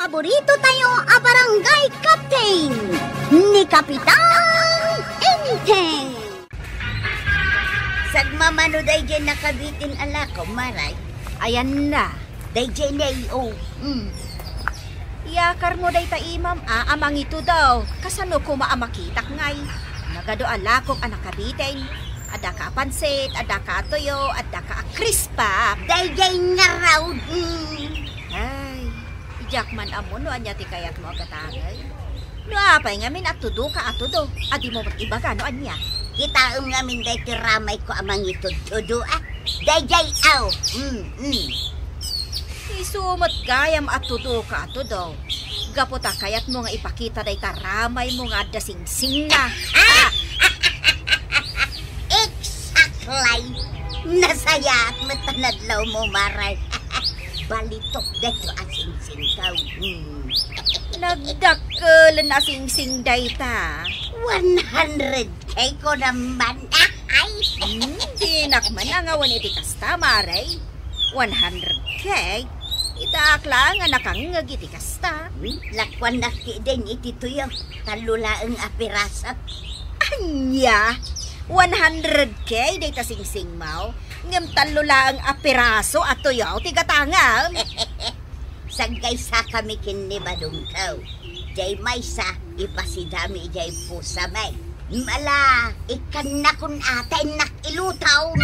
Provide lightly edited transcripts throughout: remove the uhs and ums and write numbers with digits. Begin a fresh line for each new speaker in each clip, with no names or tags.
Paborito tayo a barangay captain ni Kapitan Enteng. Sagmamano day dyan nakabitin ala ko, maray.
Ayan na.
Day dyan na iyo.
Yakar mo day ta imam, amang ito daw. Kasano ko maamakitak ngay. Nagado alakok anak kabitin. Ada ka pansit, ada ka toyo, ada ka krispa.
Day dyan nga raw.
Ay, ijakman amon no anya ti kayat mo agatangay. No apay ngamin atudo ka atudo. Adi mo ba't iba ka no anya?
Kita ngamin day tiramay ko amang itutudo Day dyan aw.
Isumot gayam atudo ka atudo. Gaputa kayat mo nga ipakita day taramay mo nga dasing-sing na.
Exactly. Nasaya at matanadlaw mo, maray. Balitok dito asing-sing daw.
Nagdakkel na sing-sing day ta.
100K ko naman. Ay!
Dinakman na nga iti kasta, maray. 100K? Itakla nga nakangag iti kasta.
Lakwan na ki din iti tuyo. Talulaang apirasa.
Anya? 100K day ta sing-sing mau. Ngam talulaang apiraso at tuyaw tigatangam.
Sagay sa kami kinibadong kaw. Jay may sa ipasidami jay pusa may. Mala, ikan na kun atay nakilutaw.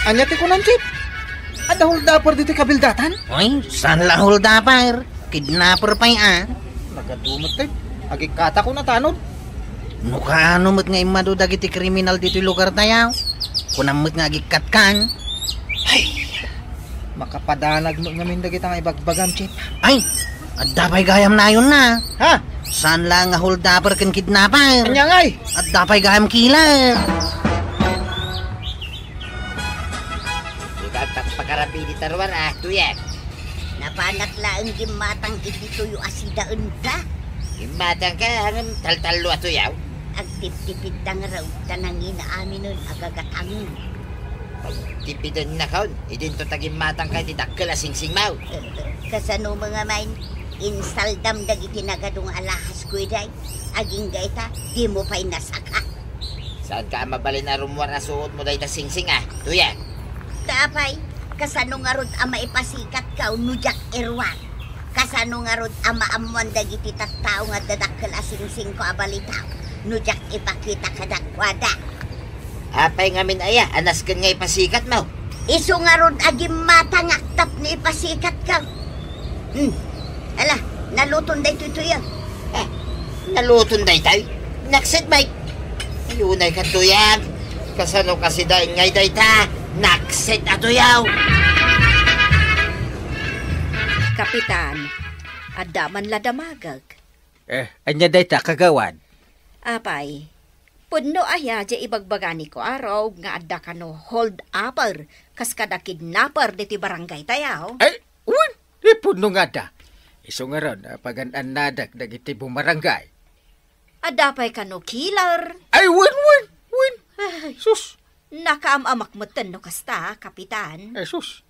Anya ti ko nanchip? Ada holdapper dito kabildatan?
Oy, saan la holdapper? Kidnapper pa yan.
Nagadumot tayo. Agikata ko na tanod.
No kaano mo't nga imado dagiti kriminal dito lugar tayaw. Kunamot nga agikat kan.
Ay, makapadanag mo ngamin dagiti nga ibagbagam, chip.
Ay, at dapay gayam na yun na.
Ha?
Saan lang nga holdapper kan kidnapper?
Anya ngay?
At dapay gayam killer.
Ikaw pagkarapi di tarwar tuyan.
Napanak laang gimatang iti tuyo asidaan ka.
Imatang ka, anong taltalo ato yaw?
Agtip-tipid tang raw, tanangin na amin nun, agagatangin.
Tipidan na kaon, idin to tagimatang ka, didakkel asing-sing mau.
Kasano mga main, insaldam dagiti nagadong alahas ko day. Aging gaita, di mo pa'y nasaka.
Saan ka mabalin na rumwar na suot mo dahi ta sing-sing tuyan?
Tapay, kasano nga rod ama ipasikat ka, nujak irwan. Kasano nga rod ama amuan dagiti tattao nga dadakkel asing-sing ko abalitaw. Nujak ipakita kadakwada.
Apay ngamin aya, anas kan nga ipasikat mo.
Iso nga rod agim mata nga tap ni ipasikat ka. Ala, naluton day tutuyan.
Naluton dahi tayo. Naksit may. Ayunay ka tuyan. Kasano kasi dahi ngay dahi ta. Naksit ato yaw.
Kapitan, adaman la damagag.
Anya day ta kagawan.
Apay, punno aya di ibagbagani ko araw nga adda ka no hold upper kas kada kidnapper diti barangay tayaw.
Ay, uwan! Ipuno nga da. Iso nga ron, pagan-an nadak dagiti bumarangay.
Adapay ka no killer.
Ay, wan!
Ay,
Sus!
nakaamamak mo no kasta, kapitan.
Ay, sus!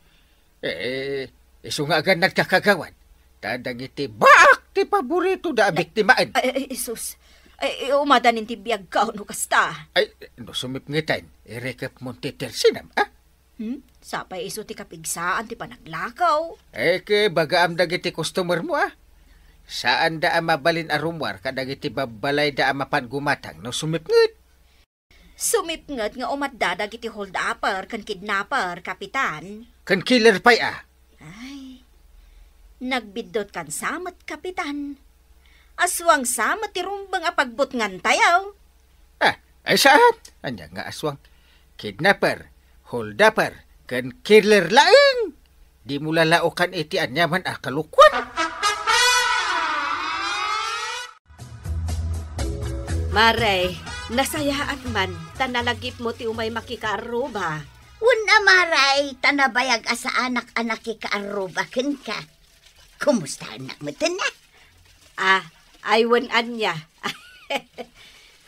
Iso nga agad nagkakagawan. Tadagiti baak ti paborito da biktimaan.
Ay, sus. Ay, umadanin ti biyag ka no kasta.
Ay, no sumip ngitan, irekap mo ti tersinam, ah?
Sapay iso ti kapigsaan ti panaglakaw.
Ke bagaam dagiti customer mo, ah? Saan da mabalin arumwar kadagiti babalay da mapan gumatang no sumip ngit?
Sumipngat nga umaddadag iti hold-upper kan kidnapper, kapitan.
Kan killer pa'y, ah?
Ay, nagbidot kan samat, kapitan. Aswang samat ti rumbang apagbutngan tayaw.
Ay saan? Anya nga aswang. Kidnapper, hold-upper, kan killer laing. Di mo lalaukan iti anyaman kalukwan.
Maray, nasayaan man, tanalagip mo ti umay makikaruba.
Una maray, tanabayag asa anak-anak ikaarubakin ka. Kumusta anak mo na?
Aywan anya.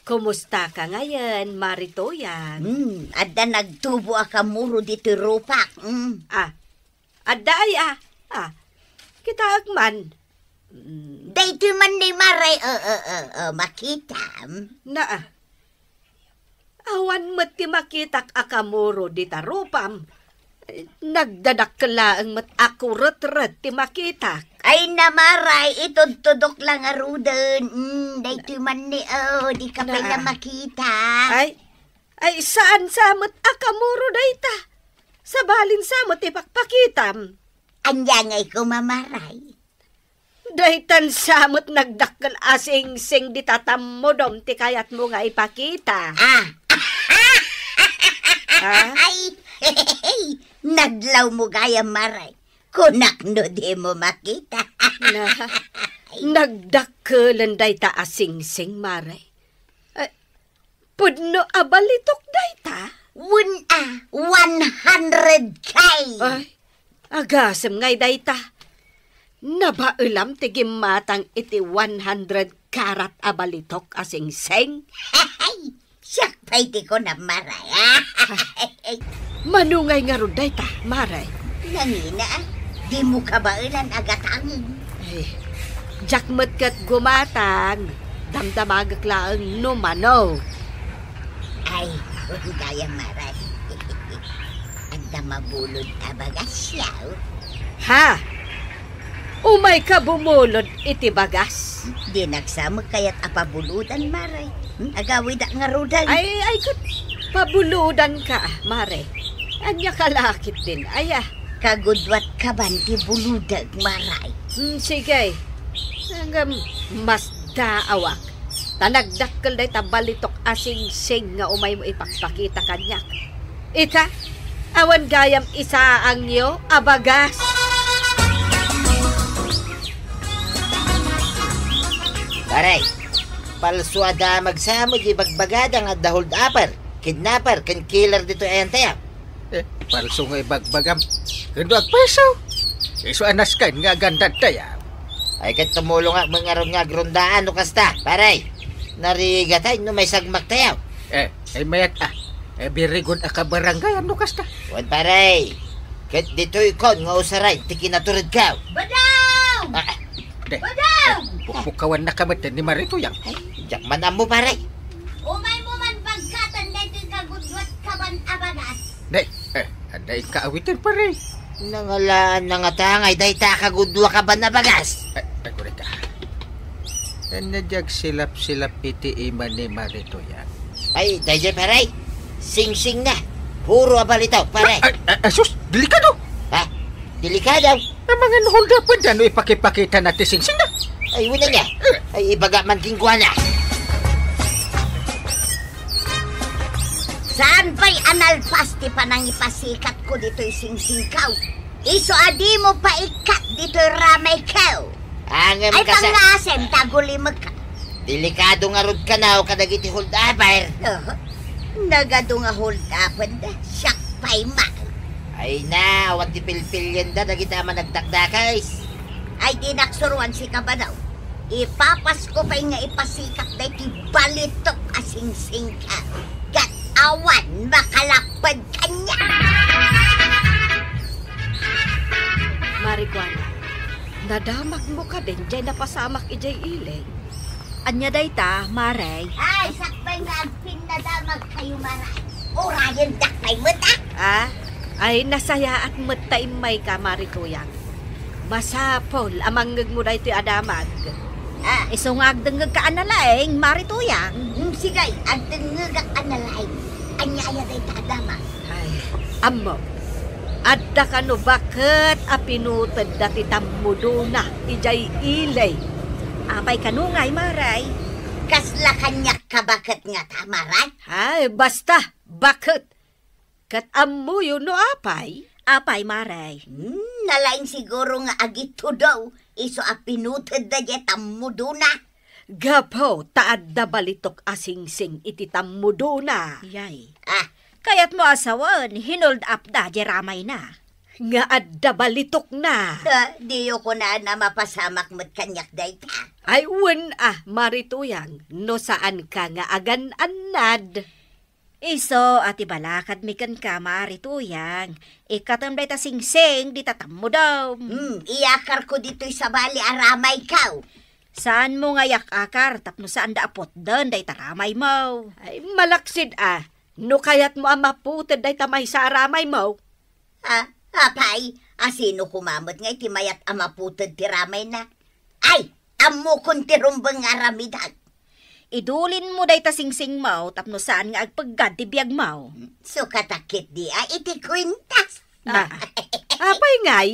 Kumusta ka ngayon, Maritoyan?
Adda nagtubo ka muro dito rupak.
Aday kita agman.
Daytoy man ni Maray, makitam.
Awan mo't ti makitak akamuro di tarupam. Nagdadakla ang mat ako ret-ret ti makitak.
Ay na Maray, itudtudok lang aruden. Daytoy man ni, di ka pa na makita.
Ay saan samot akamuro dayta? Sa balin samot ti pakpakitam.
Anya ngay ko mamaray.
Daytan samot nagdakkel asing-sing di tatamodom ti kayat mo nga ipakita.
Ay, naglaw mo gaya Maray. Kunak no di mo makita.
Nagdakkelan dayta asing-sing Maray. Pudno abalitok dayta?
100K.
Ay, agasem ngay dayta. Nabailam ti gimatang iti 100 karat abalitok asing-sing.
Siyak pa'y di ko na Maray.
Manungay nga ron dayta, Maray.
Nangina, di mo ka ba ilan agatang?
Ay, jakmet kat gumatang. Damdamagak laang numano.
Ay, gaya Maray. Anda mabulod abagas yaw.
Ha? Umay ka bumulod iti bagas?
Di nagsama kaya't apabuludan Maray. Agawid nga rudan.
Ay, kut, pabuludan ka, Maray. Anya kalakit din, aya.
Kagudwat ka banti buludag Maray.
Sige. Hanggang mas daawak. Tanagdakkel day tabalitok asing-sing nga umay mo ipakpakita kanyak. Ita, awan gayam isa ang yo, abagas.
Paray, palsuada magsamo di bagbagada nga the hold upper, kidnapper, kan killer dito ayan tayo.
Palso nga ibagbagam. Kendo agpeso. Iso anas kan nga ganda tayo.
Ay kat tumulong nga mga ron nga grondaan no kasta, paray. Narigatay no may sagmak tayo.
Ay mayat birigod ka barangay ano kasta.
Wan paray. Kat dito ikon nga usaray, tikinaturid ka.
Badaw! Badaw!
Pupukawan na kamatan ni Marito yang.
Jak manam mo paray.
Umay mo man pagkatan dito kagudwat ka ban abagas.
Day, aday kaawitin pa rin.
Nangalaan na nga tangay, dahi takagudwa ka ba na bagas?
Agurita. Nadyag silap-silap iti iman ni Marito yan.
Ay, dahi paray. Sing-sing na. Puro abalitaw, paray.
Sus, delikado.
Ha? Delikado?
Ang mga nuhuldapan dyan, ipakipakita natin sing-sing na.
Ay, wala niya. Ay, ibaga man kingkuha na.
Saan pa'y analpasti pa nang ipasikat ko dito'y sing-singkaw? Iso adi mo pa ikat dito'y ramay kaw.
Angam
Ay
ka sa...
pangasem, tagulimag ka.
Delikado nga rod ka na o kadagiti hold upper.
Nagado nga hold upan da. Siyak pa'y ma.
Ay na, awan ti pilpilyan da, dagita man nagdakdakays.
Ay dinaksuruan si Kabadaw. Ipapas ko pa'y nga ipasikat da ti balitok asing-singkaw. Gat awan makalakpad kanya.
Marijuana, nadamag mo ka din, dyan napasamak ijay ilay.
Anya dayta, Maray.
Ay, sakbay nga ang pinadamag kayo Maray. Orayan dakpay mo ta.
Ay nasaya at mataimay ka, Marikuyang. Masapol, amangag mo na ito adamag.
Isungag dengeg ka analaeng, Marituyang.
Sigay, ang dengegak analay. Anya aya dayta adamag.
Ay, amo. Adda ka no bakit apinutad dati tamuduna ijay ilay.
Apay kanungay, Maray.
Kasla kanyak kabakat nga tamaray.
Ay, basta, bakit? Kat amo yun no apay?
Apay, Maray.
Nalaing siguro nga agito daw. Iso apinutad da jay tamuduna.
Gapo, taad da balitok asing-sing iti tamuduna.
Yay. Kayat mo asawan, hinold up da jeramay na.
Nga adda balitok na.
Diyo ko na mapasamak mo't kanyak dayta.
Ay, Marituyang, no saan ka nga agan-anad.
Iso, ati balakad mi kan kamari tuyang. Ikatam day ta sing-sing, di tatam mo daw.
Iyakar ko dito'y sa bali aramay kaw.
Saan mo ngayak akar, tapno saan da apot doon, day taramay mo.
Ay, malaksid No kayat mo ang maputid day tamay sa aramay mo.
Apay, asino kumamot nga iti mayat amaputod ti ramay na. Ay, amo kong tirumbang aramidag.
Idulin mo day ta sing-sing mo, tapno saan nga agpagad ti biyag mo.
So katakit di iti kwintas.
Apay ngay.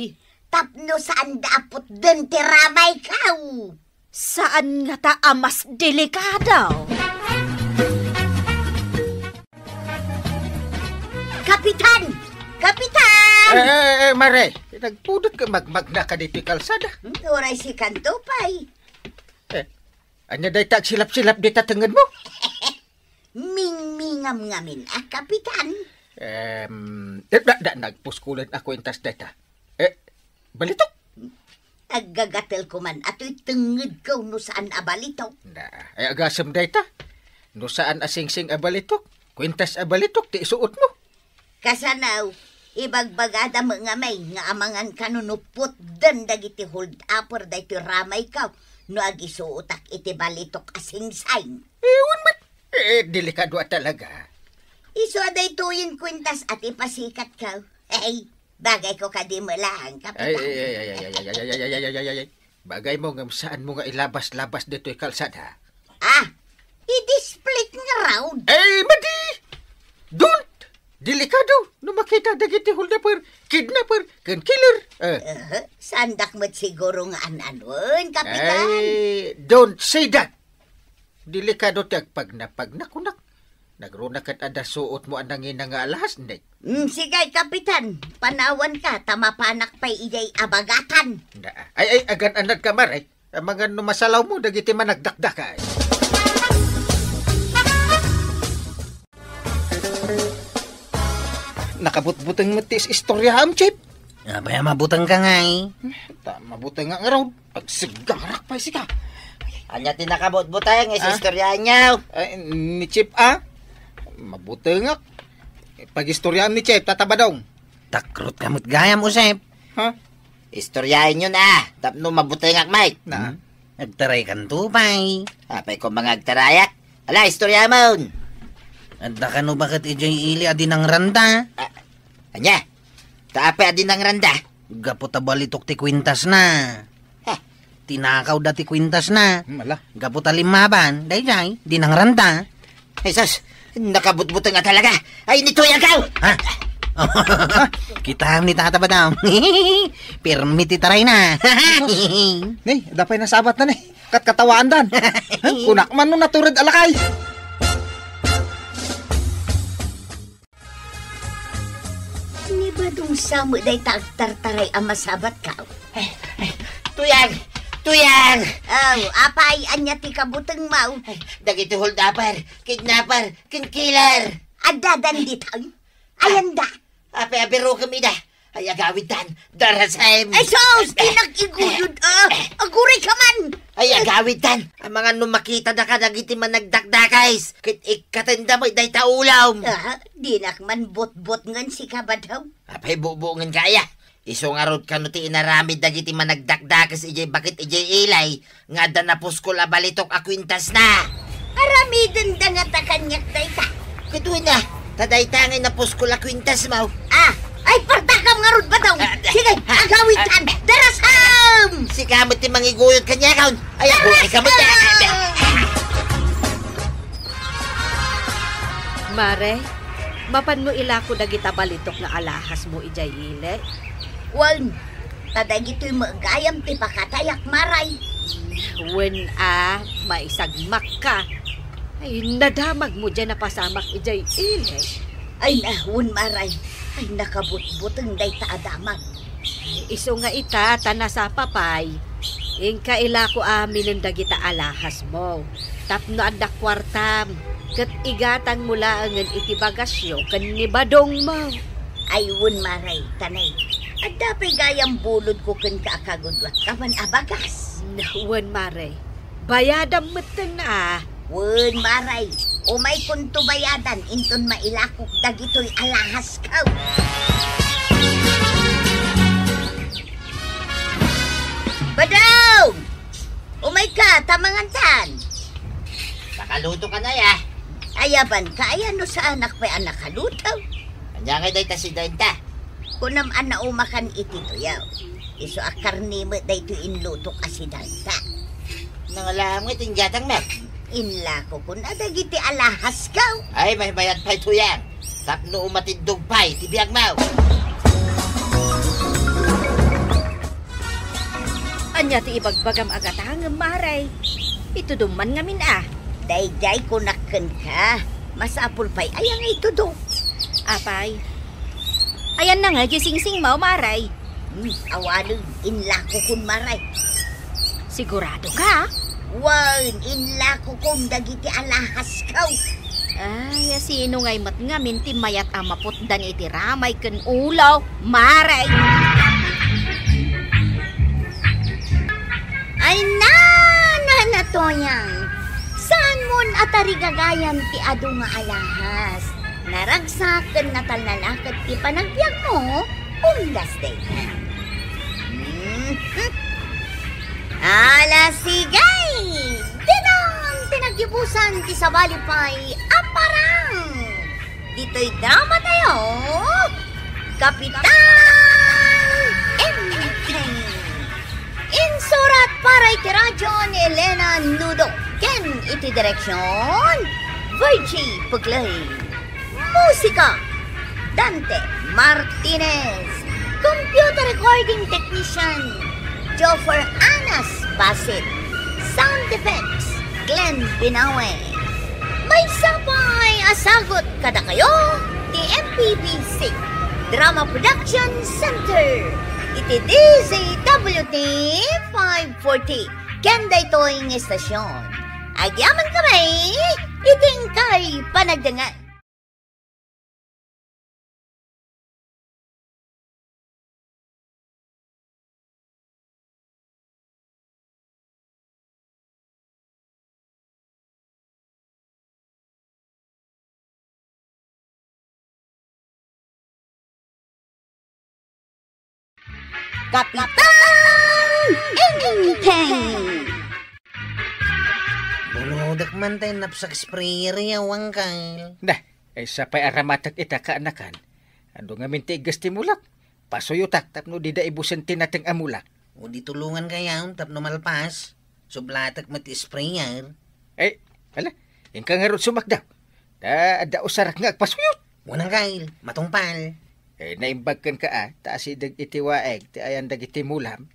Tapno saan daapot dun ti ramay kaw.
Saan nga ta amas delikado?
Kapitan! Kapitan!
Mare, nagpudot ka magmag na ka dito kalsada.
Oray si Kantupay.
Anya day ta silap-silap di tatangan mo?
Mingmingam-ngamin, Kapitan.
Nagpuskulan ako intas data. Balitok?
Agagatel ko man, ato'y tengid ko no saan abalitok.
Agasam data. No saan asing-sing abalitok? Kwintas abalitok, ti isuot mo.
Kasanaw, ibagbagada mga may nga amangan kanunupot dan dagiti hold upper da iti ramay kaw. No agisuutak iti balitok asing-saing.
Ewan man. Delikado talaga.
Iso aday tuyin kwintas at ipasikat kaw. Hey, bagay ko kadi mo lang, Kapitan.
Ay. Bagay mo ngam saan mo nga ilabas-labas dito'y kalsada.
I-display nga raw.
Madi! Don't! Delikado! No makita dagiti holdupper, kidnapper, kan killer.
Sandak mo't siguro nga ananun, Kapitan.
Don't say that! Delikado tiyag pag nakunak. Nagrunak at ada suot mo anangin nga alahas, hindi?
Sigay, Kapitan. Panawan ka, tamapanak pa'y iyay abagatan.
Ay, agan-anad ka, Maray. Ang mga numasalaw mo, dagiti managdakdakay. Nakabutbutang mo tis istorya, Chip.
Abay, mabutang ka nga eh.
Mabutang nga araw. Pagsigarak pa ka.
Anya tinakabot-butay nga sa istorya niyaw.
Ni Chip, Mabutang nga. Pag-istoryaan ni Chip, tatabadong.
Takrot kamot gayam, Usep.
Istoryahin nyo na. Tapno mabutay nga, Mike.
Nagtaray Kantupay.
Apay ko mga agtaraya. Ala, istorya mo.
Adda ka no bakit ijay ili adi ng randa?
Anya, taapay adi ng randa.
Gapo tabalitok ti kwintas na. Tinakaw da ti kwintas na.
Mala.
Gapo talimaban, dayjay, di ng randa.
Jesus, nakabutbuto nga talaga. Ay, nituyan ka!
Kita ni tata ba daw? Permiti taray na.
Nay, dapay na sabat na, katkatawaan dan. Kunak man no naturid alakay.
Ni ba dong samo day tagtartaray ang masabat ka?
Tuyang! Tuyang!
Apay, anya ti kabutang mau.
Dagiti hold upper, kidnapper, killer.
Adadan ditang. Ayan da.
Apay abiro kami da. Ay agawid tan, darasem.
Ay sos, kinag-igudod. Aguri ka man.
Ay agawid tan. Ang mga numakita na ka dagiti managdakdakays. Kit ikatanda mo day taulaw.
Di nakman bot-bot ngan si kabadaw.
Apay bubungan kaya. Iso nga rod ka no ti inaramid dagiti managdakdakas ijay bakit ijay ilay. Nga da na puskol abalitok akwintas na.
Aramidan da nga takanyak day ta.
Kituin na. Taday tangay na puskol akwintas mo.
Ay, partakam nga rod ba daw? Sige, agawin tan! Darasam!
Si kamot ti mangiguyod kanya kaon. Ay, ako ay kamot na.
Mare, mapan mo ilako dagita balitok na alahas mo ijay ile.
Wal, tadagito'y magayam ti pakatayak maray.
When maisagmak ka. Ay, nadamag mo dyan na pasamak ijay ile.
Ay, nahun maray. Ay, nakabut-butang day taadamag.
Iso nga ita, tanasa papay. Ingka ilako amin ng dagita alahas mo. Tapno anda kwartam. Kat igatang mula angan iti bagasyo kan ni badong mo.
Ay, wun maray, tanay. At dapay gayang bulod ko kan kaakagudwat kaman abagas.
Nahuwan mare. Bayadam mo na.
Wun maray. Umay kung tubayadan, inton mailakok dagitoy alahas ka. Badaw! Umay ka, tamangantan.
Nakaluto ka na ya.
Ayaban ka, ayan no sa anak pa anak halutaw.
Kanya kay day ta si Daita.
Kunam ana umakan iti tuyaw. Iso akarni mo dayto inluto asidanta.
Nangalamit yung gatang mek.
Inlako kun adagiti alahas ka.
Ay, may bayad pa ito yan. Tapno umatindog pa'y, tibiyag mau.
Anya ti ibagbagam agatang maray. Ito duman ngamin
Dayday kunakken ka. Masapul pa'y ayang ito do.
Apay. Ayan na nga, gising-sing mau maray.
Awalong inlako kun maray.
Sigurado ka?
Wan, inlako kun dagiti alahas ka.
Ay, sino ngay mat nga minti mayat amaputdan iti ramay ken ulaw, maray.
Ay na toyang. Saan mon atarigagayan ti adu nga alahas? Naragsaken na talnalakat ti panagbiag mo, undas day. Ala sigay! Dinang tinagibusan ti sabalipay aparang! Dito'y drama tayo, Kapitan Enteng! Insurat para iti radyo ni Elena Nudo. Ken iti direksyon, Virgie Puglay. Musika, Dante Martinez. Computer recording technician, Joffer Anas Basit. Sound effects, Glenn Binawe. May sabay asagot kada kayo, di MPBC Drama Production Center. Iti DZWT 540. Kenda ito'y estasyon. Agyaman kami, iting kay panagdangan. Kapitan Enteng!
Buludak man tayo napsak sprayer yawang kail.
Dah, sa pa'y aramatak ita kaanakan. Ando nga minti gastimulak. Pasuyutak tapno di da ibusan tinateng amulak.
O di tulungan kayaw tapno malpas. Sublatak mati sprayer.
Eh, hala, yung kang harot sumakdaw. Da usarak nga agpasuyot.
Unang kail, matungpal.
Eh, naimbagkan ka taas idag itiwaeg, ti ayan dag itimulam.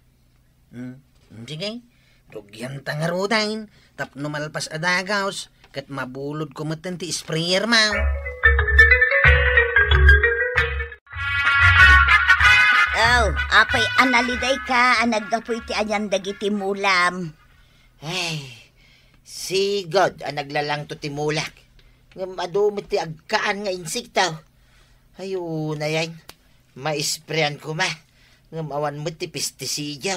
Sige, rugyan tangarudain, tapno malpas adagaws, kat mabulod ko matan ti sprayer mau.
Apay analiday ka, anaggapoy ti ayan dag itimulam.
Ay, si God ang naglalang to timulak. Ngam adumit ti agkaan nga insiktaw. Ayun na yan. Maisprayan ko ma. Ngam awan mo ti pestisidyo.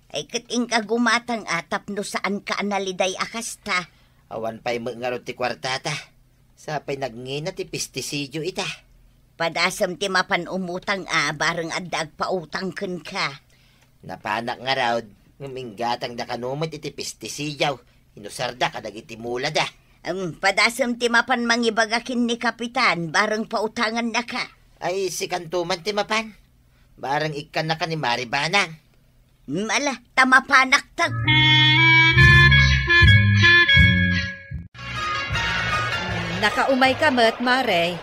Ay kating kagumatang atap no saan ka analiday akasta.
Awan pa'y mga ti kwartata. Sapay nagngina ti pestisidyo ita.
Padasam ti mapan umutang bareng addag pautang ken ka.
Napanak nga raw. Nguminggatang da kanumit iti pestisidyaw. Inusarda kadag iti mula da.
Padasam ti mapan mangibagakin ni Kapitan, bareng pautangan na ka.
Ay, si kantuman ti mapan. Bareng ikan na ka ni Maribanang.
Ala, tamapanak tag.
Nakaumay ka mat, Mare.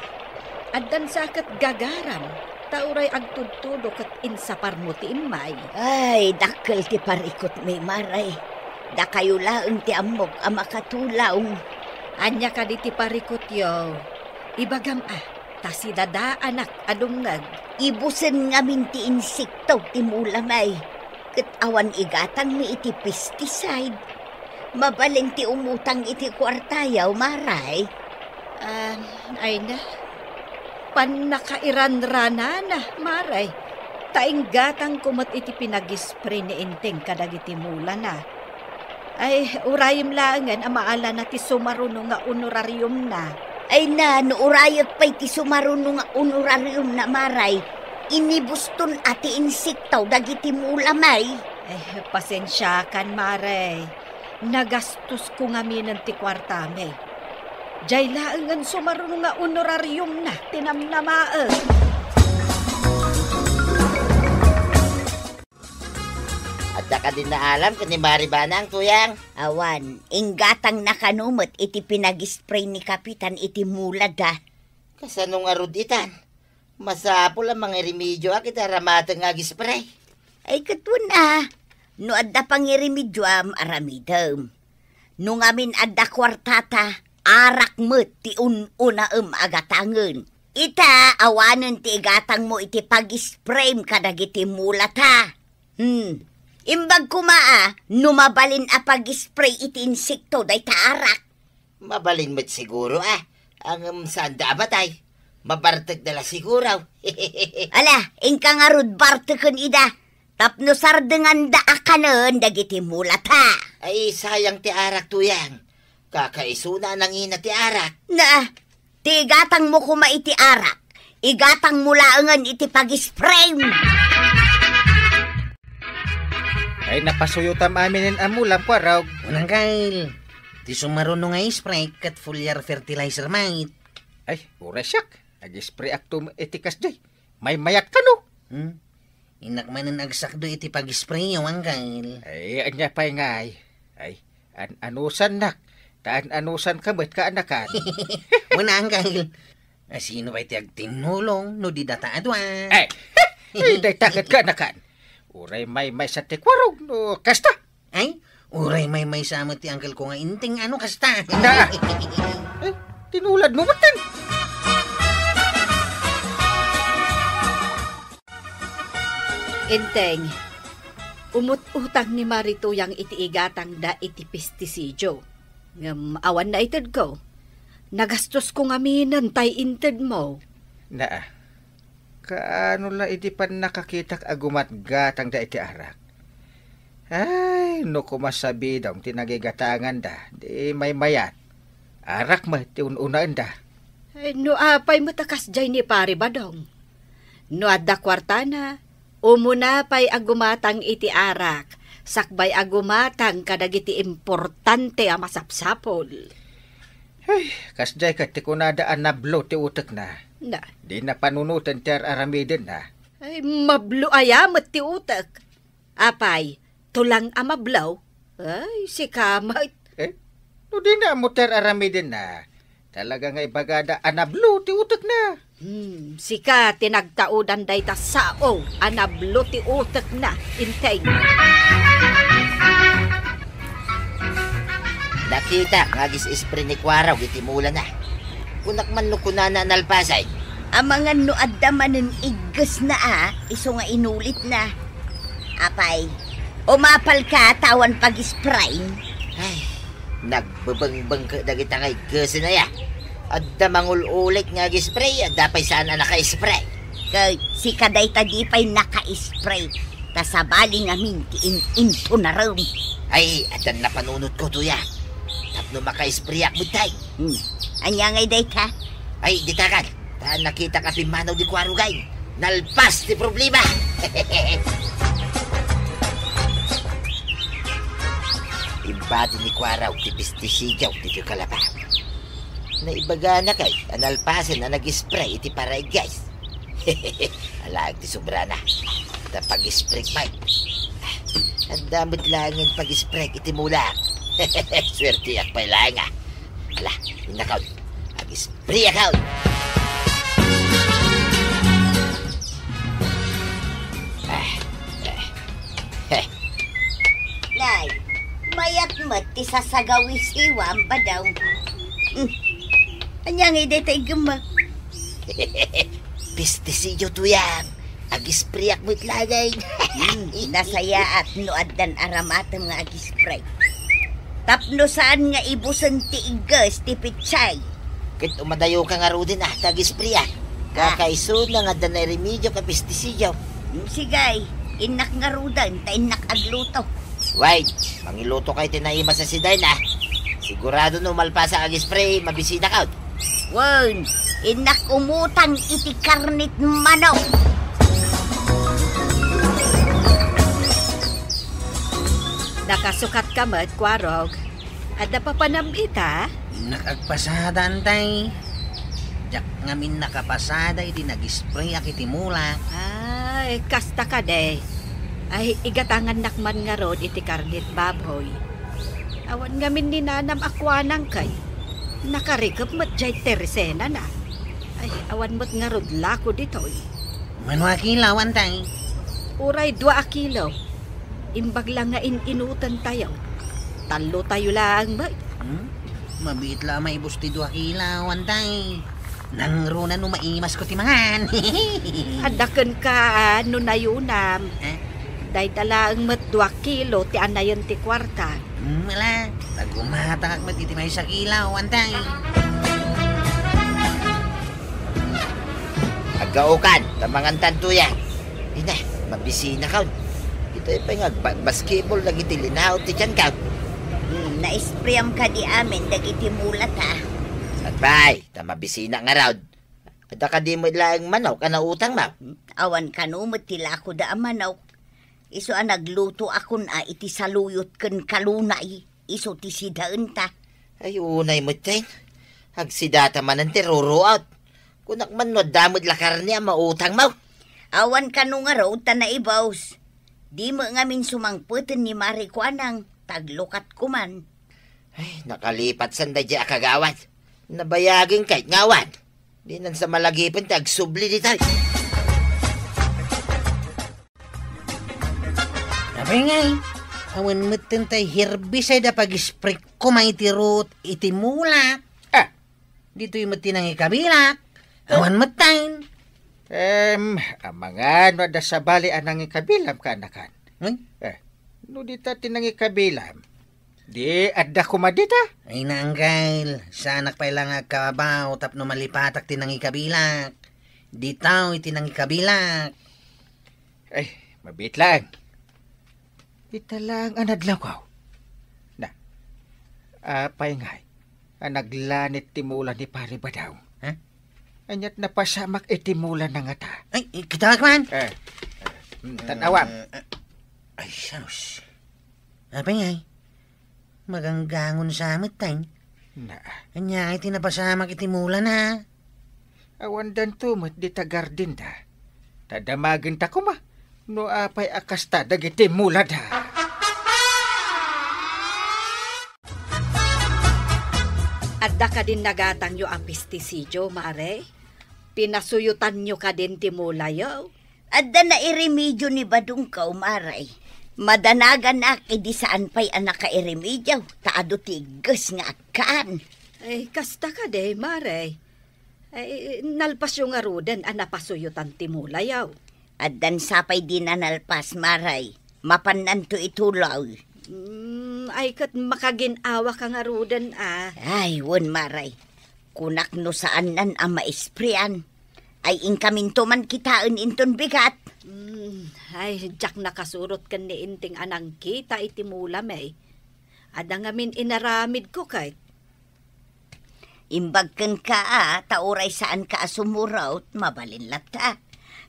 Addan sakat gagaram. Tauray agtudtudo kat insapar mo ti imay.
Ay, dakkel ti parikot may Maray. Da kayo laeng ti amog amakatulaw.
Anya ka di ti parikot yo. Ibagam tasi dada anak adungag.
Ibusen ngamin ti insikto ti mulamay. Ket awan igatang mi iti pesticide. Mabaleng ti umutang iti kwartayaw, Maray.
Ay na. Panakairanrana na, Maray. Taing gatang kumat iti pinagispray ni Enteng kadag iti mula na.
Ay, urayim laangan ang maala na ti sumaruno nga honorarium na.
Ay na, nuurayag pa'y ti sumaruno nga honorarium na maray. Inibuston ati insiktaw dagiti mula may.
Pasensya kan, Mare. Nagastos ko nga minan ti kwartame. Jay laangan sumaruno nga honorarium na tinamnamaan.
At ka din na alam kung ni Maribana ang tuyang.
Awan, inggatang nakanumot iti pinag-spray ni Kapitan iti mulad da.
Kasanong arod itan. Masapol ang mga remedyo akit aramatang agi-spray.
Ay katun no adda pangiremedyo aramidam. No ngamin adda kwartata, arak mo ti una agatangan. Ita, awanan ti igatang mo iti pag-spray kadagiti mulata. Imbag kumaa, numabalin a pag-spray iti insekto day taarak.
Mabalin mo't siguro ang sanda batay. Mabartag dala siguro.
Ala, ingka nga rod bartakan ida. Tapno sardengan da akanan dagiti mulat ha.
Ay sayang ti arak tuyang. Kakaisuna nang ina ti arak.
Na, ti igatang mo kuma iti arak. Igatang mulaangan iti pag-spray.
Ay napasuyutam aminin amulam ko araw.
Unang kail. Ti sumaruno nga spray kat foliar fertilizer mait.
Ay, uresyak. Ag-spray aktum etikas day. May mayak ka no.
Inak manan agsakdo iti pag-spray yung kail.
Ay, anya pa'y ngay. Ay, anusan nak. Taan anusan ka ba't ka anakan?
Una ang kail. Sino ba'y tiyag tinulong no di data adwa?
Ay, day takat ka anakan. Uray may sa tikwarog no kasta.
Ay, uray may sama ti uncle ko nga inting ano kasta.
Na. Ay, tinulad mo matan.
Inteng, umut-utang ni Marito yang itiigatang da iti pestisidyo. Awan na itad ko. Nagastos ko nga minan tay inted mo.
Na. Kaano la iti pan nakakitak agumat gatang da iti arak. Ay, no kumasabi daw tinagigatangan da. Di may mayat. Arak ma ti ununaan da.
Ay, no apay matakas jay ni pare badong. No adda kwartana, umuna pa'y agumatang iti arak. Sakbay agumatang kadagiti importante a masapsapol.
Ay, kasjay ka ti kunadaan na blo ti utak na.
Na,
Di na panunutan ti aramidin na.
ay mablo ayamat ti utak. Apay, tulang amablaw. Ay, si kamay.
No di na mo ti aramidin na. Talaga nga ibagada anablo ti utak na.
Sika tinagtaudan day ta sao, anablo ti utak na, intay.
Nakita ngagis spray ni Kwaraw iti mula na. Kunak man kunana nalpasay.
Ang mga nuadda manen igas na iso nga inulit na. Apay, umapal ka tawan pag-spray.
Ay, nagbabangbang ka dagita ngay gasi na ya. Adda mangululik nga gispray, adda pa'y saan naka-spray.
Kay si kaday tagipay naka-spray. Tasabali nga minti into na raw.
Ay, adan na panunot ko tuya. Tapno maka-spray ak butay.
Anya ngay day ka?
Ay, ditakan. Taan nakita ka pimanaw di Kwarugay. Nalpas ti problema. Ibati ni Kwaraw ti pestisigaw ti kalapa. Naibaga na kay analpasin na nag-spray iti paray guys. Alag ti sobra na. Ta pag-spray pa. Ang damot lang yung pag-spray iti mula. Swerte ak pa lang Ala, inakaw. Ag-spray akaw.
Nay, mayat mat ti sasagawi siwam ba daw? Anya ngay day tayo gama?
Pestisiyo to yan. Ag-spray ak mo't lagay.
Nasaya at noaddan aramatam nga ag-spray. Tapno saan nga ibusan ti igas ti pitsay.
Kit umadayo ka nga rudin tag-spray ak. Kakaiso na nga danay remedyo ka pestisiyo.
Sigay, inak nga rudan, ta inak agluto.
Wait, mangiluto kay tinaima sa siday na. Sigurado no malpasa ag spray, mabisita ka.
Wen, inak umutang iti karnit manok.
Nakasukat ka mat, Kwarog. At napapanambita?
Nakagpasada, antay. Jak ngamin nakapasada, iti nag-spray akiti mula.
Ay, kasta ka de. Ay, igatangan nakman nga rod iti karnit baboy. Awan ngamin ni nanam akwanang kay. Nakarikap mat jay teresena na. Ay, awan mat nga rod lako ditoy.
Manwa kilaw, antay.
Uray 2 kilo. Imbag lang nga inutan tayo. Talo tayo lang ba?
Mabit la may busti 2 kilaw, antay. Nang runa no maimas ko timangan.
Adakan ka no nayunam. Day talang mat 2 kilo ti anayon ti kwarta.
Wala, tagumatak matitimay sa kilaw, antay.
Agaukan, tamangan tanto yan. Ina, mabisina ka. Ito ay basketball lagi tilinaw ti tiyan ka.
Na-sprayam ka di amin, dagiti mulat ha.
Sabay, mabisina nga raw. Ada ka di mo ilang manaw ka na utang ma.
Awan kanumot tila ako da amanaw. Iso nagluto akon iti saluyot ken kalunay. Iso ti sidaan ta.
Ay, unay mo tayo. Agsidata man ang teruruot. Kunak man no damod lakar niya mautang mo.
Awan kanu nga raw ta na ibaws. Di mo ngamin sumangputin ni Marikuanang. Taglukat ko man.
Ay, nakalipat sanday di akagawad. Nabayagin kahit ngawan. Di nan sa malagipin tagsubli di tayo.
Sabi ngay, awan matan tay herbicide da pag-spray ko may tirot iti mula. Dito yung matinang ikabila. Awan matan.
Ang mga no da sa bali anang ikabilam ka anakan. No dita tinang ikabilam. Di adda kumadita.
Ay naanggal, sanak pa ilang agkabaw tapno malipatak tinang ikabilak. Ditaw itinang ikabilak.
Ay, mabit lang. Ita lang ang nadlakaw. Na, apay ngay, ang naglanit timulan ni Pari Badaw. Anyat napasamak itimulan na nga ta.
Ay, kitawag man.
Tanawam.
Ay, sanos. Apay ngay, maganggangon sa amat tayo.
Na,
Anya, itinapasamak itimulan na.
awan dan tumot di tagar-din da. Tadamagin ta kuma. No apay akasta dagiti mula da.
Adda ka din nagatang yo ang pestisidyo, mare. Pinasuyutan nyo ka din ti mulayo.
Adda na iremedyo ni Badong ka umaray. Madanagan na di saan pa'y anak ka iremedyo. Taado tigas nga akaan.
Ay, kasta ka de, mare. Ay, nalpas yung arudan ang napasuyutan ti mulayaw.
Addan sapay di nanalpas maray. Mapanan to itulaw.
Ay, kat makaginawa kang arudan
Ay, won maray. Kunak no saan nan ang maisprian. Ay inkaminto man kitaan inton bigat.
Ay, jak nakasurot kan ni inting anang kita itimula may. Ada ngamin inaramid ko kay.
Imbagken ka tauray saan ka asumuraw, mabalin lata.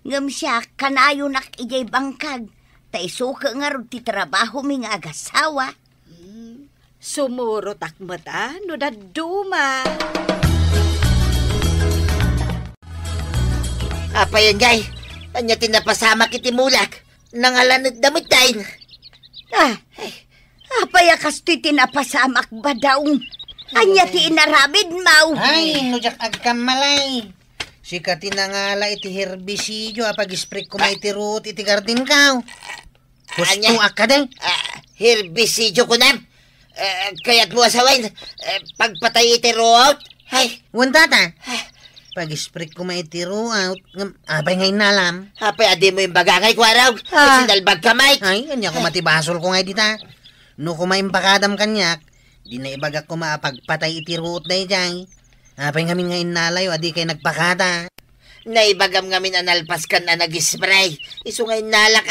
Ngam siya, kanayo nak ijay bangkag. Taisuka nga ron ti trabaho mi nga agasawa.
Sumuro takmat no daduma.
Apa yan, gay? Anya tinapasama kitimulak. Nangalanit damit tayo.
Apaya kasto'y tinapasamak ba daw? Anya ti inarabid mau.
Ay, nujak agkamalay. Sika tinangala iti herbicidio pag-spray ko may tirut iti garden ka. Gusto ka din.
Herbicidio ko na. Kaya't mo asawain. Pagpatay iti root. Ay.
Wanda ta. Pag-spray ko may tiro out. Abay ngayon nalam.
Apay, adi mo yung bagangay ko araw. Sinalbag kamay.
Ay, kanya ko matibasol ko ngay dita. No kumaimpakadam kanyak, di na ibagak ko maapagpatay iti root na ijay. Apay ngamin ngayon nalayo, adi kay nagpakata.
Naibagam ngamin analpas ka na nag-spray. Iso ngayon nalak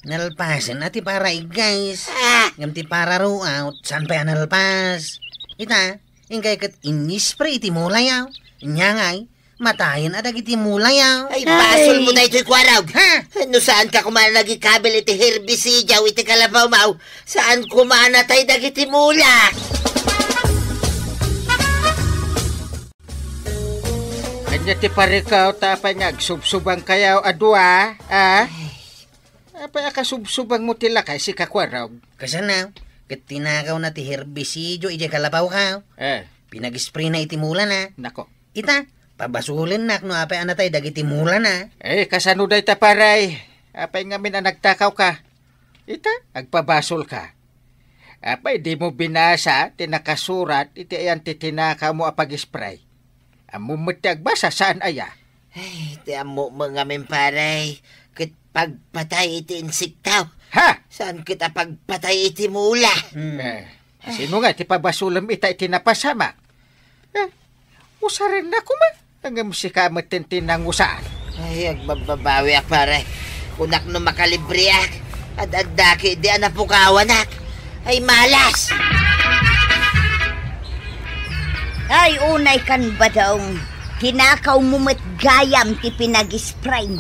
Nalpasan ati para guys.
Ah,
Ngam ti para row out, saan pa yan nalpas? Ita, ingkay kat inispray iti mulayaw. Inyangay, matayin adag iti mulayaw.
ay basol mo na ito'y kwaraw.
Ha?
No saan ka kumana nagikabil iti herbicidaw iti kalabaw mau? Saan kumana tayo dagiti mula?
Anya ti parikaw tapay nga agsubsubang kayaw adwa, ah? Apay akasubsubang mo tilakay si kakwaraw.
Kasana, kat tinakaw na ti herbicidio iti kalabaw ka. Pinag-spray na iti mula na.
Nako.
Ita, pabasulin na no apay anatay dagiti mula na.
Kasano day ta paray? Apay nga min nagtakaw ka. Ita, agpabasol ka. Apay di mo binasa, tinakasurat, iti ayan titinakaw mo apag-spray. Amumati agbasa saan aya?
Ay, tiamo mga memparay. Kit pagpatay iti insiktaw.
Ha?
Saan kita pagpatay iti mula?
Sino nga ti pabasulam ita iti napasamak? Usa rin na kuma. Ang musika matintin ng usaan.
Ay, agbababawi ak pare. Kunak no makalibre ak. At adaki di anapukawan ak. Ay, malas!
Ay, unay kan ba daw? Kinakaw mo met gayam ti pinag-spray.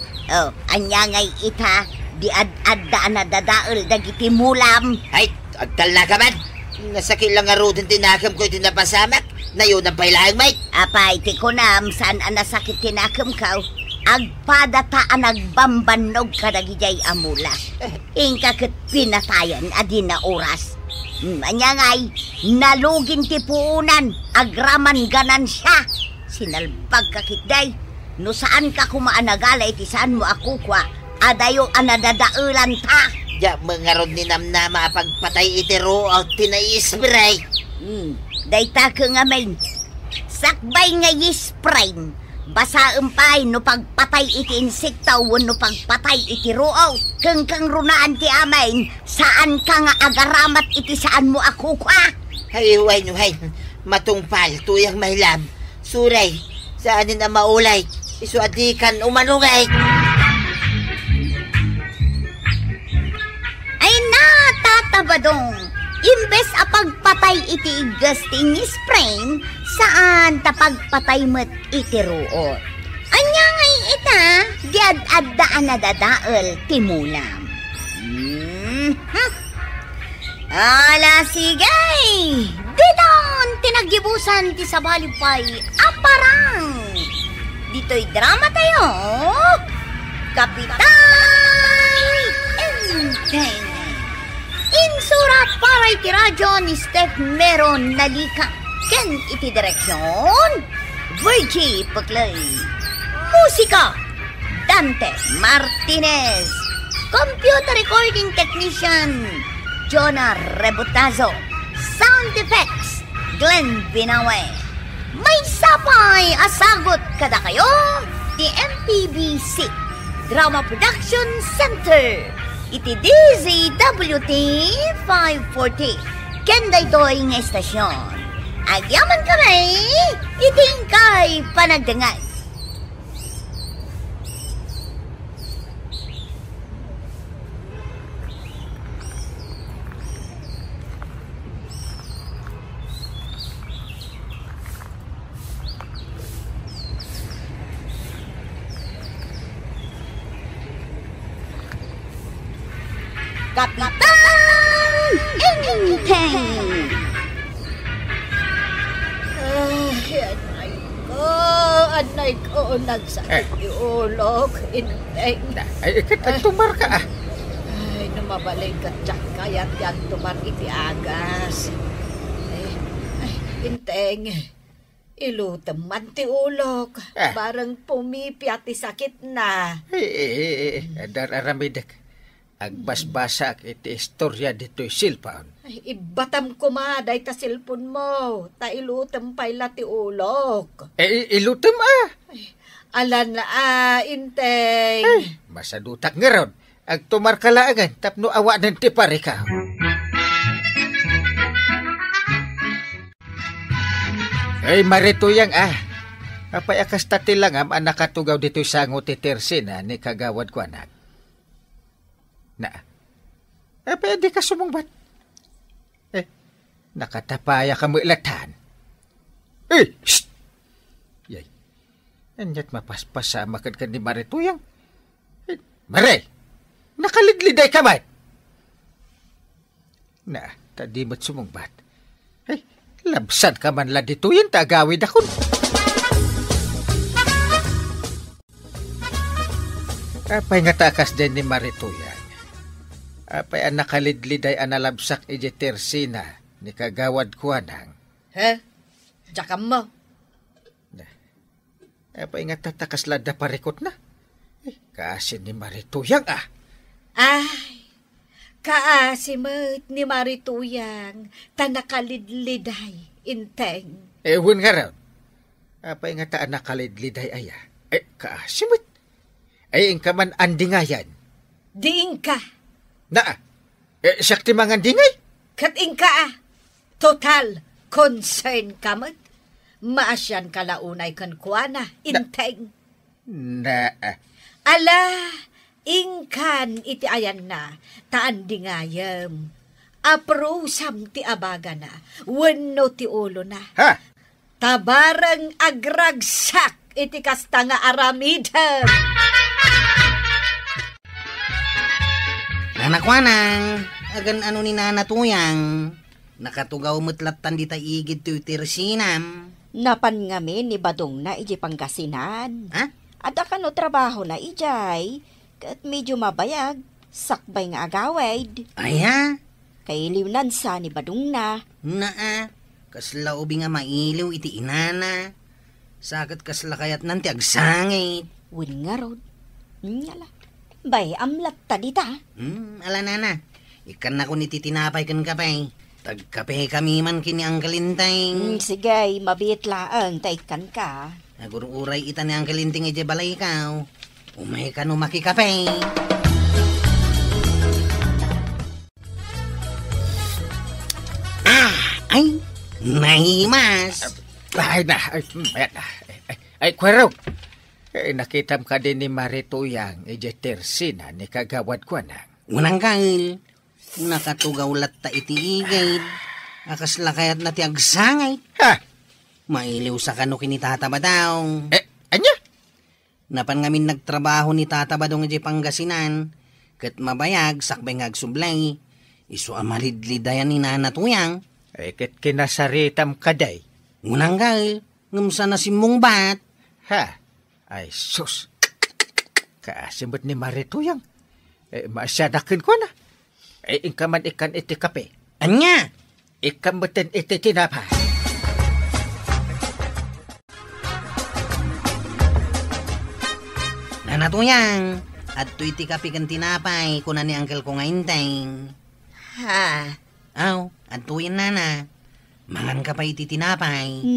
Anya ngay ita, di ad-adda na dadaol dagiti mulam.
Ay, agtal na ka man. Nasakil lang nga rodin tinakam ko iti napasamak. Nayon ang pailayang, mate.
Apay, ti kunam, saan anasakit tinakam ka? Agpadata ang nagbambanog kadagijay amula. Ingka kat pinatayan adi na oras. Anya ngay, nalugin ti puunan, agraman ganan siya. Sinalbag kakitday, no saan ka kumaanagala iti saan mo akukwa, adayo anadadaulan ta.
Ya, mga rod ni namnama pagpatay iti root tinaispray.
Dayta ka nga may, sakbay nga yispray, basa umpay no pagpatay iti insektaw no pagpatay iti root. Kang runaan ti amay, saan ka nga agaramat iti saan mo akukwa?
Ay, wain, matungpal, tuyang mahilab. Suray, saanin ang maulay, isuadikan umanungay.
Ay natatabadong, imbes a pagpatay iti igasting sprain, saan tapagpatay met iti ruot. Anya ngay ita, di ad-addaan na dadaol timulam. Ala sigay, didon tinagibusan ti sabalipay aparang. Dito'y drama tayo, Kapitan Enteng. Insura para iti radyo ni Steph Meron Nalika. Ken iti direksyon, Virgie Paklay. Musika, Dante Martinez. Computer recording technician, Jonah Rebutazo. Sound effects, Glenn Binawe. May sapay asagot kada kayo, the MPBC Drama Production Center. Iti DZWT 540. Kenday doy nga estasyon. Agyaman kami, itingkay panagdangay. Kapitan Enteng.
Anay ko, nagsakit yung ulok, Enteng.
Ay, tumar ka ah.
Ay, namabalik ka tsak kaya't yan tumar iti agas. Ay, Enteng, ilutam man ti ulok. Barang pumipi at sakit na.
Aramidek. Agbasbasak iti istorya dito'y silpaon.
Ay, ibatam ko ma, day ta silpon mo. Ta ilutam pa'y ti ulok.
Ilutam ah.
Alan na Enteng.
Masadutak nga ron. Agtumar ka laagan, tapno awa ng tipari ka. Ay, marituyang ah. Apay akas tatilangam ang nakatugaw dito'y sango ti Tersina ni kagawad ko anak. Na, Pwede ka sumungbat. Nakatapaya ka mo ilatan. Shh! Yay. Anyat mapaspasama ka ni Marituyang. Mare! Nakalidliday ka man! Tadi mo't sumungbat. Labsan ka man la dito yun, tagawid ako. Apay nga takas din ni Marituyan. Apay ang nakalidliday analabsak ije tersina ni kagawad ko anang.
Jakam mo.
Apay nga tatakas lada parikot na. Kasi ni Marituyang
Ay, kaasimot ni Marituyang tanakalidliday inteng.
Ewan nga raw. Apay nga taan nakalidliday aya. Kaasimot. Ay ingka man andingayan.
Diing ka.
Sakti mga andingay?
Kating ka Total concern kamot. Maasyan kalaunay kan kuana inteng. Ala, ingkan iti ayan na, taan di ngayam. Aprosam ti abaga na, wano ti ulo na. Tabarang agragsak iti kasta nga aramidam.
Anakwanang, agan ano ni Nanatuyang, nakatugaw mutlatan di taigid ti tirsinam.
Napan ngamin ni Badong na iji Pangasinan. Ada ka no trabaho na ijay, kat medyo mabayag, sakbay nga agawid.
Aya?
Kay liwnan sa ni Badong na.
Kasla ubi nga mailiw iti inana. Sakit kasla kayat nanti agsangit.
Win nga rod. Ngala. Bay, amlat ta dita.
Ala nana. Ikan na ko niti tinapay kan kapay. Tagkape kami man kini ang kalintay.
Sige, mabit laang taikan ka.
Nagururay ita ni ang kalinting ije balay ikaw. Umay ka no makikape. Ay, nahimas.
Ay, kwaraw. Nakitam ka din ni Marituyang ije tersina ni kagawad ko na.
Unang kail, nakatugaw latta iti igay. Akas lakayat na ti agsangay. Mailiw sa kano kini Tataba daw.
Anya?
Napan ngamin nagtrabaho ni Tataba daw nga Pangasinan. Kat mabayag, sakbay nga agsublay. Iso amalidlidayan ni Nanatuyang.
Kat kinasaritam kaday.
Unang kail, ngamsa na si Mungbat.
Ay, sus. Kasimot ni Marituyang. Masyadakin ko na. Ingka man ikan iti kape.
Anya?
Ikamutin iti tinapay.
Nanatuyang, at to iti kape kan tinapay, kuna ni uncle ko ngainteng. Aw, at tuyin nana. Mangan ka pa iti tinapay.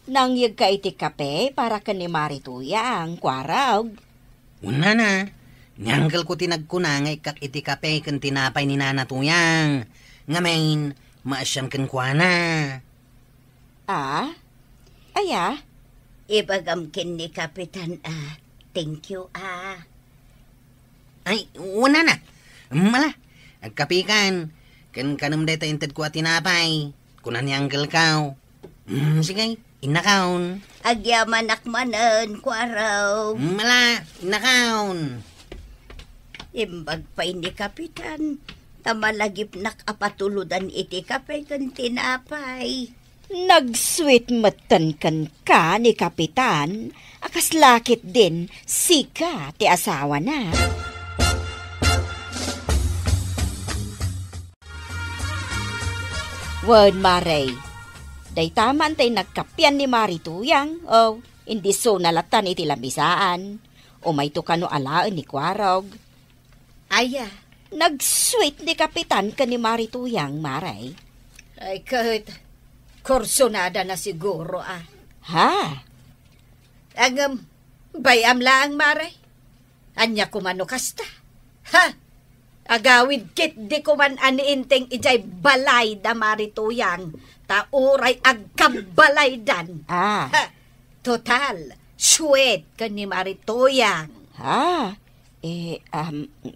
Nangyag ka iti kape para ka ni Marituyang, kwaraw.
Una na. Ni uncle ko tinagkunangay kak iti kape kan tinapay ni Nanatuyang. Ngamain, maasyam kan kuana.
Aya?
Ibagamkin ni Kapitan, thank you,
Ay, una na. Mala, agkapikan. Kan kanam deta inted ko at tinapay. Kunan ni uncle kao. Sige, inakaon.
Agyaman akmanan, kwaraw.
Mala, inakaon.
Imbag pa ni Kapitan, tamalagip nakapatuludan iti kape kan tinapay.
Nag-sweet matan kan ka ni Kapitan, akas lakit din, sika ti asawa na. Word Maray, day taman tay nagkapyan ni Marituyang, hindi so nalatan iti lamisaan, may tukano alaan ni Kwarog.
Aya,
nag-sweet ni Kapitan ka ni Marituyang, Maray.
Ay kahit kursonada na siguro bayam laang Maray. Anya kumano kasta. Agawid kit di kuman aniinteng ijay balay da Marituyang. Tauray agkabalay dan.
Ah.
Total, sweet ka ni Marituyang.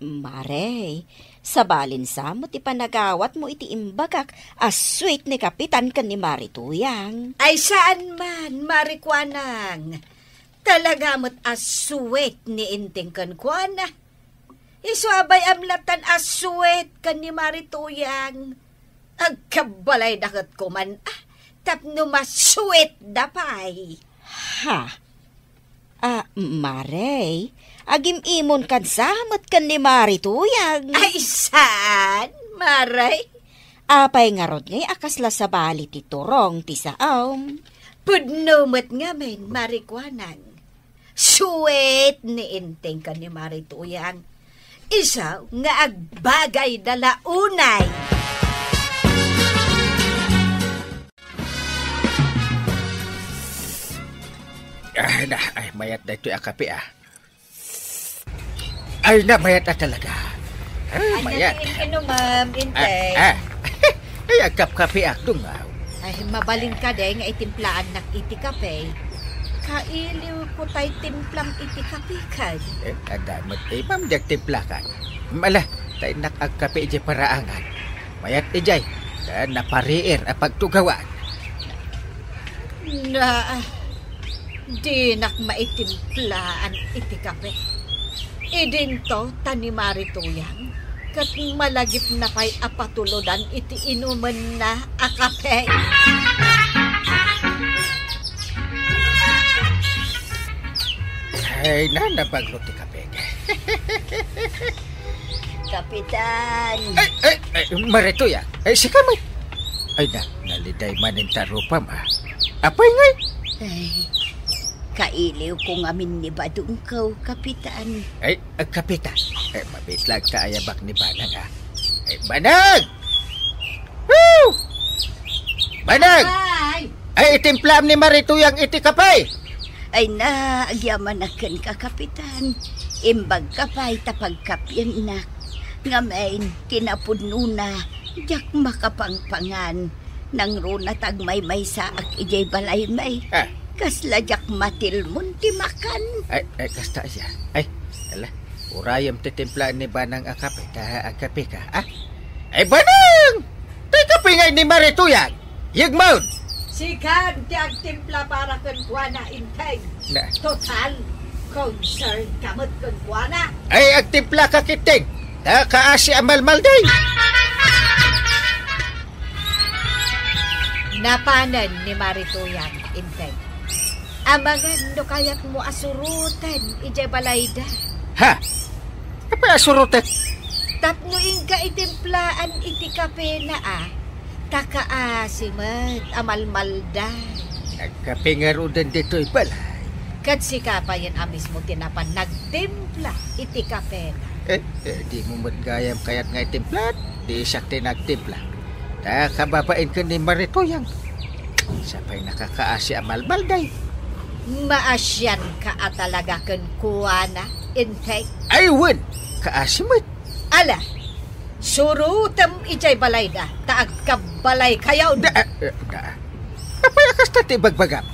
Mare, sabalin sa mo ti panagawat mo iti imbagak as sweet ni kapitan kan ni Marituyang.
Ay saan man, Marikwanang. Talaga mo't as sweet ni Inting kan kuana. Iswabay amlatan as sweet kan ni Marituyang. Agkabalay dakat ko man, tapno mas sweet dapay.
Ha? Mare, agim imon kan samot kan ni Marituyang.
Ay saan, Maray?
Apay nga rod ngay akasla sa bali ti turong ti saom.
Pudnomot nga men, Marikwanang. Sweet ni Inting kan ni Marituyang. Isaw nga agbagay dala unay.
Ay, mayat na ito akapi Ay na, mayat na talaga. Ay, mayat.
Ma'am, Intay.
Ay, agkap-kapi dungaw.
Ay, mabaling ka de nga itimplaan nak iti kape. Kailiw ko tay timplang iti kape kad.
Adamat, ma'am, jak timplakan. Mala, tayo nakagkapi iti paraangan. Mayat ijay, napariir a pagtugawan.
Di nak maitimplaan iti kape. Idinto tani Marituyang kat malagip na pa'y apatulodan iti inuman na akape.
Ay, nanabaglo ti kape.
Kapitan.
Ay, Marituya. Ay, si kamay. Ay, naliday manin tarupam Apay ngay.
Ay, kailiw ko ngamin ni Badungkaw, Kapitan.
Ay, kapitan. Ay, mabitlag ka ayabak ni Banag Ay, Banag! Woo! Banag! Ay, itimplam ni Marituyang iti kapay.
Ay na, agyaman akan ka, Kapitan. Imbag kapay tapagkapyan na. Ngamain, tinapudno na. Diyak makapangpangan. Nang runa tagmay-may sa ak ijay balay may. Kasla jak matil munti makan.
Ay, kasta siya. Ay, ala, urayam titimplaan ni Banang akape. Akape ka, Ay, Banang! Tay kape ngay ni Marituyang. Yagmaun!
Sikan ti agtimpla para kan kuana Intay. Total, concern kamot kan kuana.
Ay, agtimpla ka kiting. Kaasi amal-mal day.
Napanan ni Marituyang, Intay. Amangan no kayat mo asurutan, ijay balayda.
Ha? Apa asurutan?
Tapno ingka itimplaan iti kape na takaasimat amalmalda.
Nagkapingarudan dito'y balay.
Kad si kapayan amis mo tinapan nagtimpla iti kape na.
Di mo gayam kayat nga itimplat. Di sakti nagtimpla. Kababain ka ni Marituyang. Sapay nakakaasi amal-mal day.
Maasyan ka talaga kan kuwana, Intay.
Ay, wan! Kaasimot.
Ala, surutam ijay balay da, taag kabalay kayaw.
Apay akas na tibagbagam?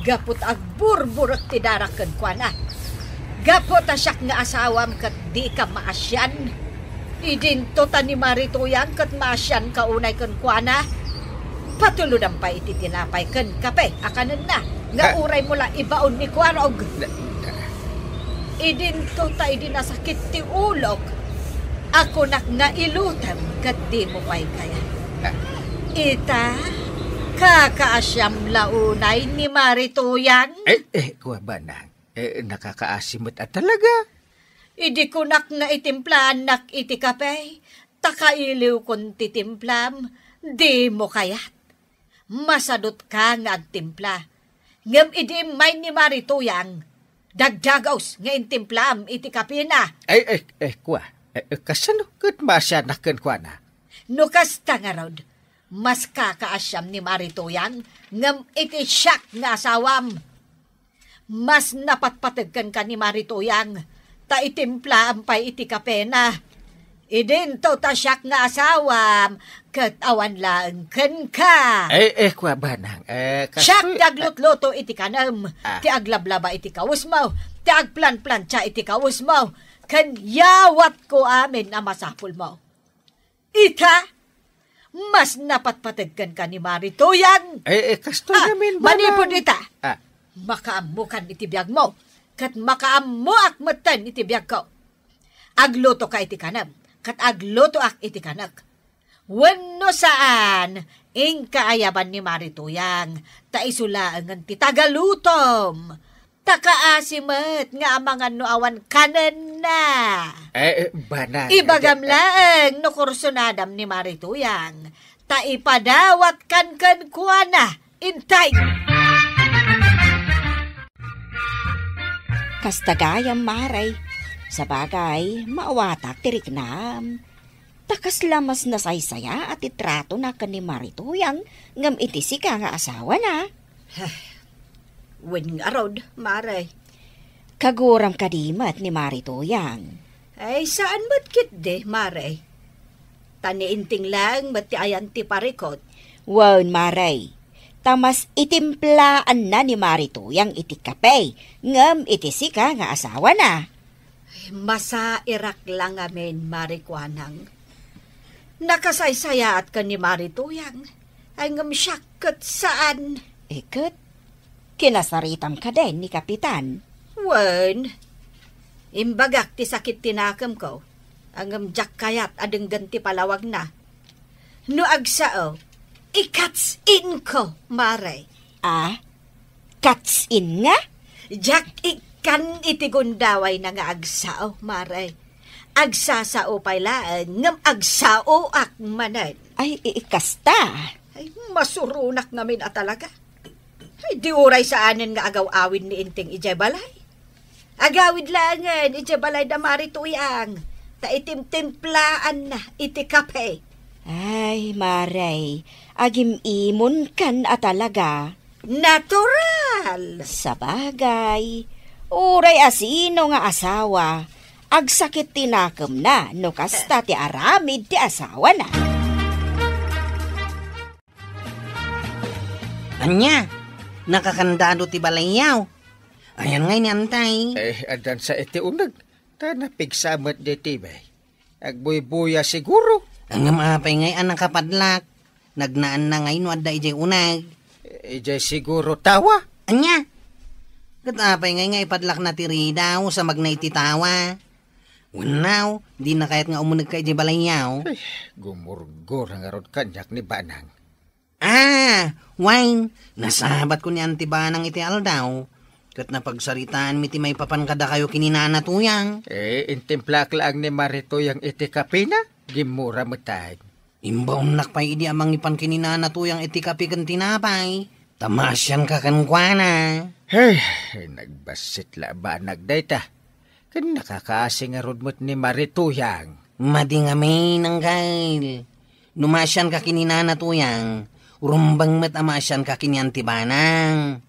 Gapot ag burburot ti darak kan kuwana. Gapot asyak nga asawam kat di ka maasyan. Idinto ta ni Marituyang kat maasyan ka unay kan kuwana. Patuludan pa iti tinapay kan kape, akanan na. Nga uray mo lang ibaon ni Kwarog. Idinto ta idinasakit ti ulog. Ako nak nga ilutam kat di mo pa'y kaya. Ita, kakaasyam launay ni Marituyang.
Kuha ba na? Nakakaasimot at talaga.
Idi ko nak nga itimplahan nak iti kape. Takailiw kon titimplam, di mo kayat. Masadot ka nga agtimpla. Ngam idi may ni Marituyang. Dagdagaws nga intimplam iti kape na.
Kuha. Kasano kat masyanak kuha na?
No kasta nga rod, mas kakaasyam ni Marituyang ngam iti siyak nga asawam. Mas napatpatagkan ka ni Marituyang, ta itimpla ampay iti kape na.
Idinto ta siyak nga asawam, kat awan lang ken ka.
Kwa banang.
Siyak ti aglutluto iti kanam,
Ah.
ti aglablaba iti kawus mo, ti agplan-plancha iti kawus mo, ken yawat ko amin na masapul mo. Ita, mas napatpatagkan ka ni Marituyang.
Kasto namin banang.
Manipod ita,
Ah.
makaamukan iti biyag mo, kat makaamuak matan iti biyag ko. Agluto ka iti kanam, kat agluto ak iti kanak. Wenno saan, ing kaayaban ni Marituyang, ta isulaangan ti tagalutom. Takaasimet nga amangan no awan kanen na.
Banang.
Ibagam laeng no kursunadam ni Marituyang, ta ipadawat kan kuana, intay.
Kastagayam maray, sa bagay, maawatak tiriknam. Takas lamas na saysaya at itrato na ka ni Marituyang ngam itisi ka nga asawa na.
Wen nga rod, maray.
Kaguram kadimat ni Marituyang.
Ay, saan mo't kit de, maray? Taniinting lang, mati ayan ti parikot.
Wan maray, tamas itimplaan na ni Marituyang iti kape ngam itisi ka nga asawa na.
Masa irak lang amin, Marikwanang. Nakasaysayaat ka ni Marituyang. Ay ngam siyakot saan?
Ikat, kinasaritam ka din ni Kapitan.
Wen, imbagak ti sakit tinakam ko. Ang jak kayat adeng ganti palawag na. No agsao, ikats in ko, Maray.
Cuts in nga?
Jak ikan iti gundaway na nga agsao, Maray. Agsasao pailaan, ngam agsao ak manan.
Ay, ikasta.
Ay, masurunak ngamin at talaga. Ay, di uray saanin nga agaw-awin ni Inting ijay balay. Agawid langan, ijay balay da Marituyang. Ta itim-timplaan na, iti kape.
Ay, maray, agim-imon kan at talaga.
Natural!
Sa bagay, uray asino nga asawa, agsakit tinakam na, no kasta ti aramid ti asawa na.
Anya, nakakandado ti balayaw. Ayan ngay ni Antay.
Adan sa iti unag. Tanapigsamat di tibay. Agbuy-buya siguro.
Ang maapay ngay ang nakapadlak. Nagnaan na ngay no adda ijay unag.
Ijay siguro tawa.
Anya, katapay ngay nga ipadlak na tiri daw sa magnay titawa. Unaw, di na kahit nga umunag ka ijay balayaw.
Gumurgur ang arod kanyak ni Banang.
Wine, nasabat ko ni Auntie Banang iti aldaw. Kat napagsaritaan mi ti may papankada kayo kininana tuyang.
Intimplak lang ni Marituyang iti kapina, gimura matay.
Imbaon nakpay idi amang ipan kininana tuyang iti kapi kan tinapay. Tamasyan ka kankwana.
Nagbasit la ba nagdayta? Kan nakakaasing arod mo't ni Marituyang.
Madingami ng gail. Numasyan ka kininana tuyang. Urumbang met amasyan ka kinyanti Banang.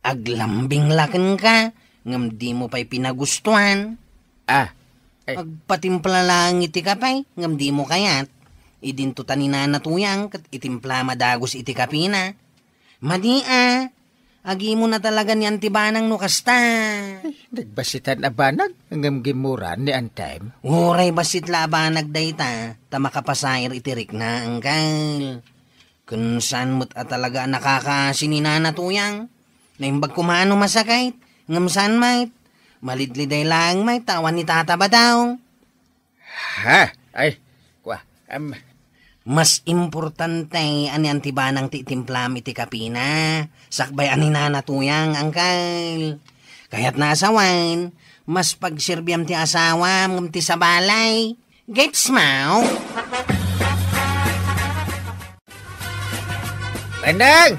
Aglambing laken ka, ngam di mo pa'y pinagustuhan. Agpatimpla lang iti kapay, ngam di mo kayat. Idinto taninana tuyang, kat itimpla madagos iti kapina. Madi agi mo na talaga ni Auntie Banang no kasta.
Nagbasitan na banag, hanggang gimuran ni Antime.
Uray basit la banag dayta, tamakapasayar itirik na ang kal. Kung saan mo't talaga nakakasinina tuyang. Naimbag kumano masakait, ngam saan mait. Malidliday lang mait, tawan ni tataba daw. Mas importante ani Auntie Banang ti timplam iti kapina. Sakbay ani nana tuyang, angkal. Kaya't nasawan, mas pagsirbiyam ti asawa, ngam ti sabalay. Gets mo?
Banang!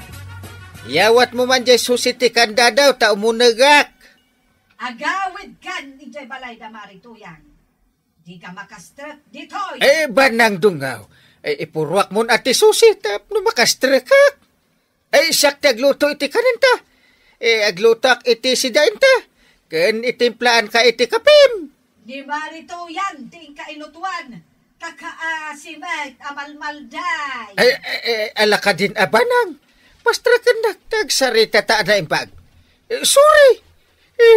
Yawat mo man jay susiti kanda daw, ta umunagak.
Agawid kan, ijay balay da Marituyang. Di ka makastrap ditoy.
Banang dungaw. Ipurwak mo ati susi, tap no makastrekak. Sakti agluto iti kaninta. Aglutak iti sidainta. Ken itimplaan ka iti kapim.
Di marito yan, di ka inutuan. Kakaasimay, amalmalday.
Ala ka din, abanang. Pastra ka nagtagsarita ta na impag. Sorry.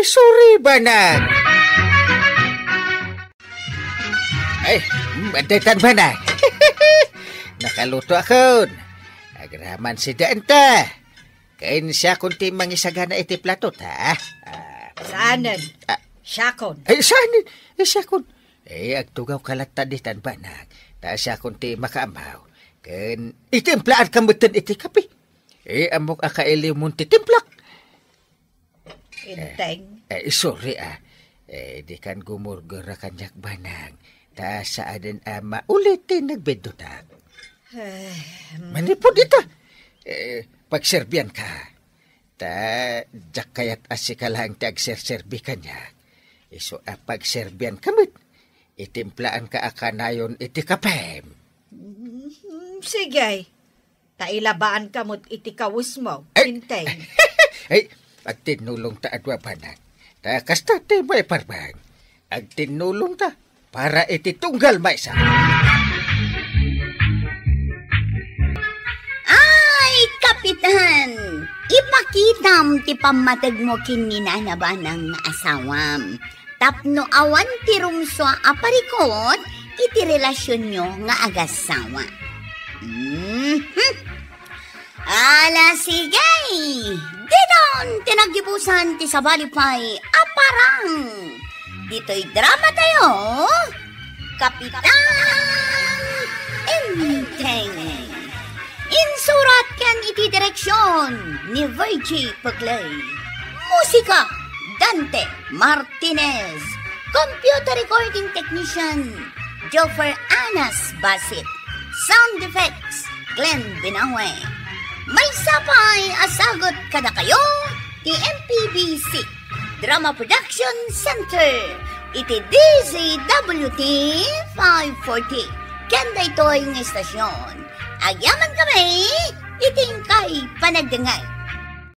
Sorry, banang. Bandetan banang. Nakaluto ako. Agraman si Danta. Kain siya kunti mangisagana iti plato, ha?
Saanan? Syakon.
Saanan? Syakon. Agtugaw kalat taditan banag. Ta siya kunti makaamaw. Kan itimplaan kamutan iti kape. Amok akaili mong titimplak.
Inteng.
Sorry, di kan gumurgura kanyak banag. Ta saadan ulitin nagbedutak. Manipod ita. Pagserbian ka. Ta jak kayat asikalang tagserserbi kanya. Iso pagserbian kamit. Itimplaan ka akanayon iti kapem.
Sige. Tailabaan ka mo't iti kawus mo. Inteng.
Ag tinulong ta adwa banag. Ta kasta ti may parbang. Ag tinulong ta para iti tunggal maisa.
Kapitan, ipakitam ti pamatag mo kinina na ba ng asawam. Tapno awan ti rumso aparikot, iti relasyon nyo nga agasawa. Ala sigay, didon tinagibusan ti sabalipay aparang. Dito'y drama tayo, Kapitan Inteng. Insurat kan iti direksyon ni Virgie Puglay. Musika, Dante Martinez. Computer recording technician, Joffer Anas Basit. Sound effects, Glenn Binawe. May sapay asagot kada kayo, ti MPBC Drama Production Center. Iti DZWT 540. Kanda ito'y ng estasyon. Agyaman kami, iting kay panagdangay.